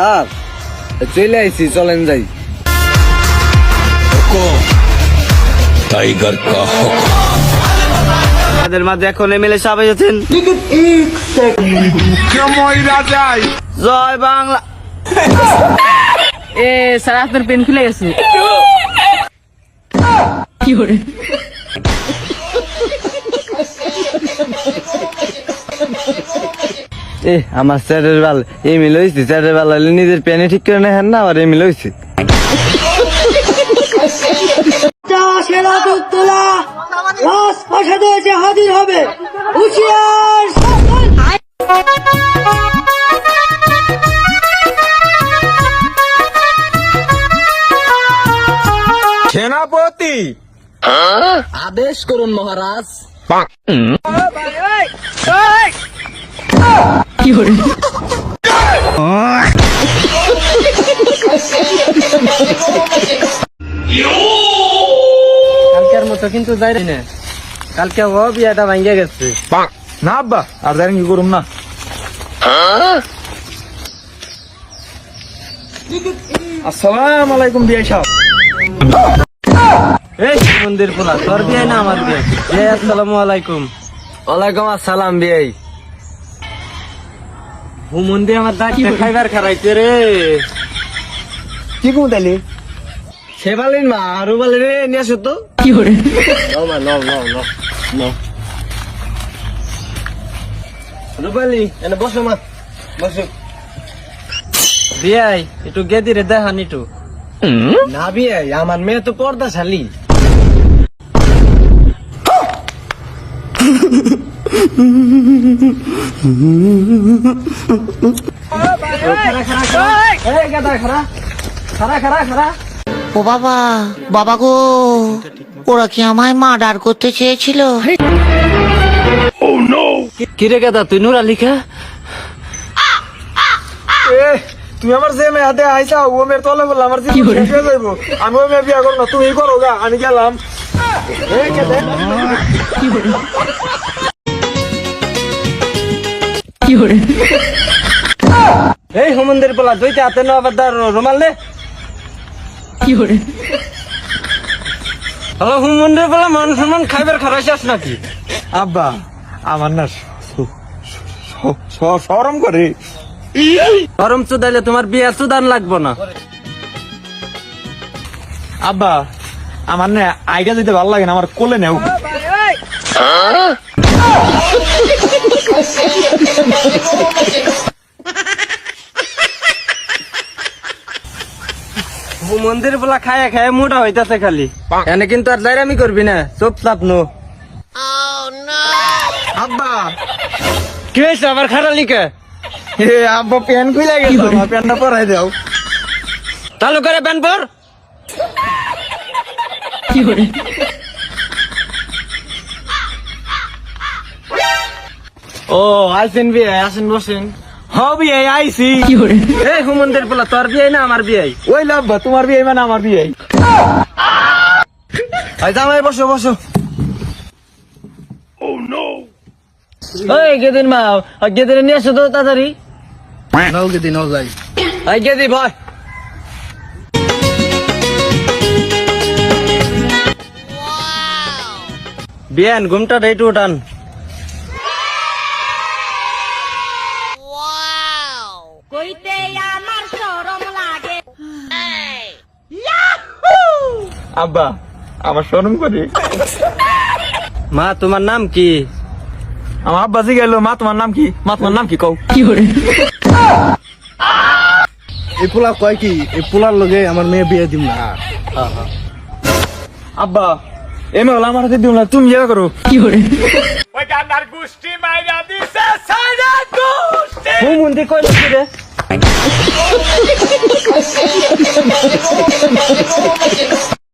Sir চলে আইছি, চলেন যাই। টাইগার কা হুকুম। আমাদের মাঝে এখন এমএলএ সাহেব এসেছেন। জয় বাংলা। এ স্যার আপনার পেন খুলে গেছে। কি করে আমার স্যারের বাল এমএলএ হয়েছে, স্যারের বাল হলে নিজের পেনে ঠিক করে নেন না, আবার এমএলএ হয়েছে। হাজির হবে, হুঁশিয়ার সাবধান। সেনাপতি আদেশ করুন মহারাজ। কি করে কালকের মতো কিন্তু যাই না, কালকে ও বিয়াটা ভাঙ্গে গেছে। না আব্বা, আর জানেন কি করুম না। আসসালাম আলাইকুম বিয়াই সাহেব। এই মন্দির পোলা, তোর বিয়ে না আমার বিয়ে? আসসালামু আলাইকুম। ওয়ালাইকুম আসসালাম বিয়াই। হুমন্দি আমার দাঁত খাইবার খারাইছে রে। কি কম তাইলে? সে বালিন মা আরো বালি রে, নিয়ে আসো তো। কি করে রুবালি এনে বসো মা, বসো। বিয়াই একটু গেদি রে দেখান একটু। না বিয়াই, আমার মেয়ে তো পর্দাশালী। ও বাবা, বাবা গো, ওরা কি আমায় মার্ডার করতে চেয়েছিল? কিরে গাদা, তুই নুরা লিখা? তুমি আমার যে মেয়ে হাতে আইসা ও মেয়ের তলে বললাম আমার জীবন শেষ হয়ে যাইবো। আমি ওই মেয়ে বিয়া করবো না, তুমি করো গা, আমি গেলাম। কি করে এই হুমন্দির পোলা, দুইটা হাতে নো আবার রুমাল নে। কি করে হ্যালো হুমন্দির পোলা, মান সম্মান খাইবার খারাইছিস নাকি? আব্বা আমার না শরম করে। গরম চুদাইলে তোমার বিয়ে চুদান লাগবো না। আব্বা আমার না আইডিয়া দিতে ভালো লাগে না, আমার কোলে নেও। মন্দির পোলা খায় খায় মোটা হইতাছে খালি। এনে কিন্তু আর লাইরামি করবি না, চুপ চাপ নো। আব্বা কি হয়েছে আবার খারালি কে? আব্বা প্যান্ট খুলে গেছে, আমার প্যান্টটা পরাই দাও। চালু করে প্যান পর। কি করে ও আইসেন বিয়ে, আসেন বসেন। হবি আইসি। কি করে এই হুমন্দির পোলা, তোর বিয়ে না আমার বিয়ে? ওই লাভবা, তোমার বিয়ে মানে আমার বিয়ে। জামাই বসো বসো। ওই গেদিন মা, গেদিন নিয়ে আসো তো তাড়াতাড়ি। নাও গেদি নাও যাই। এই গেদি ভাই। বিয়ান ঘুমটা একটু উঠান। কইতে আমার শরম লাগে। আব্বা আমার শরম করে। মা তোমার নাম কি? আমার আব্বা জি গেল, মা তোমার নাম কি? মা তোমার নাম কি কও? কি করে এই পোলা কয় কি, এই পোলার লগে আমার মেয়ে বিয়ে দিম না। আব্বা এমে হলো আমার হাতে দিম না, তুমি ইয়ে করো। কি করে হুমন্দি কইল কি রে?